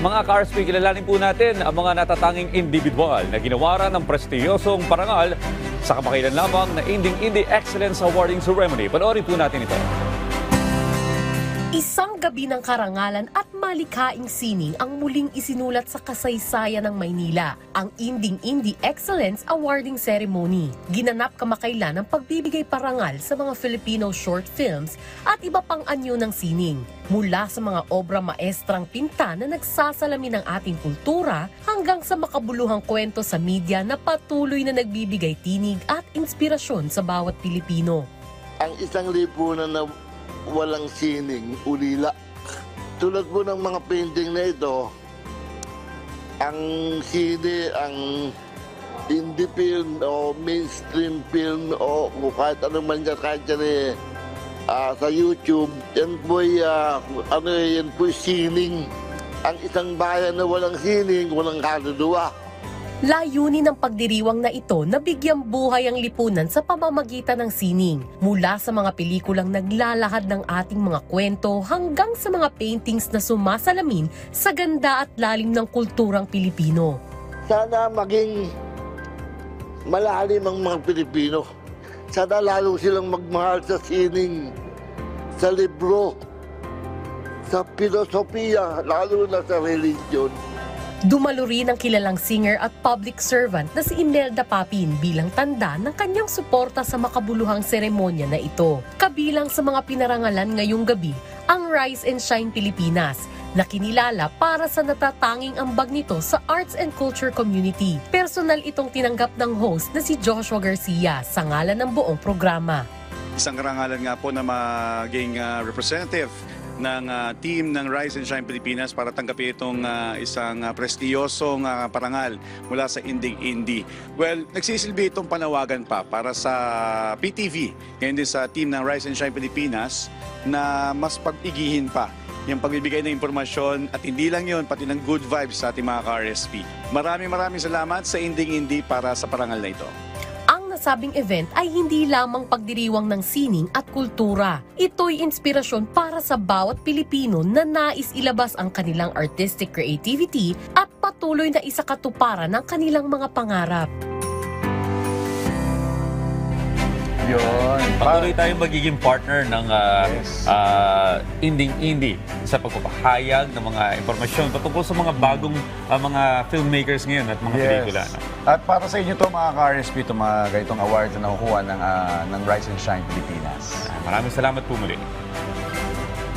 Mga ka-RSP, kilalanin po natin ang mga natatanging individual na ginawaran ng prestiyosong parangal sa kamakailan lamang na Indie Excellence Awarding Ceremony. Panoorin po natin ito. Isang gabi ng karangalan at malikhaing sining ang muling isinulat sa kasaysayan ng Maynila, ang Indie Excellence Awarding Ceremony. Ginanap kamakailan ang pagbibigay parangal sa mga Filipino short films at iba pang anyo ng sining. Mula sa mga obra maestrang pinta na nagsasalamin ng ating kultura hanggang sa makabuluhang kwento sa media na patuloy na nagbibigay tinig at inspirasyon sa bawat Pilipino. Ang isang lipunan na walang sining, ulila. Tulad po ng mga painting na ito, ang sine, ang indie film o mainstream film o kahit anong man dyan, kahit dyan sa YouTube, yan po'y yan po'y sining. Ang isang bayan na walang sining, walang kaluluwa. Layunin ng pagdiriwang na ito na bigyang buhay ang lipunan sa pamamagitan ng sining. Mula sa mga pelikulang naglalahad ng ating mga kwento hanggang sa mga paintings na sumasalamin sa ganda at lalim ng kulturang Pilipino. Sana maging malalim ang mga Pilipino. Sana lalo silang magmahal sa sining, sa libro, sa filosofiya, lalo na sa religion. Dumalo rin ang kilalang singer at public servant na si Imelda Papin bilang tanda ng kanyang suporta sa makabuluhang seremonya na ito. Kabilang sa mga pinarangalan ngayong gabi, ang Rise and Shine Pilipinas, na kinilala para sa natatanging ambag nito sa arts and culture community. Personal itong tinanggap ng host na si Joshua Garcia sa ngalan ng buong programa. Isang karangalan nga po na maging representative ng team ng Rise and Shine Pilipinas para tanggapin itong isang prestiyosong parangal mula sa Indie. Well, nagsisilbi itong panawagan pa para sa PTV, ngayon din sa team ng Rise and Shine Pilipinas na mas pag-igihin pa yung pagbibigay ng impormasyon at hindi lang yun, pati ng good vibes sa ating mga ka-RSP. Maraming salamat sa Indie para sa parangal na ito. Nasabing event ay hindi lamang pagdiriwang ng sining at kultura. Ito'y inspirasyon para sa bawat Pilipino na nais ilabas ang kanilang artistic creativity at patuloy na isakatuparan ng kanilang mga pangarap. Yun. Patuloy tayong magiging partner ng Indie sa pagpapahayag ng mga impormasyon patungkol sa mga bagong mga filmmakers ngayon at mga pelikula. No? At para sa inyo to mga ka-RSP, itong mga ganitong awards na nakukuha ng Rise and Shine Pilipinas. Maraming salamat po muli.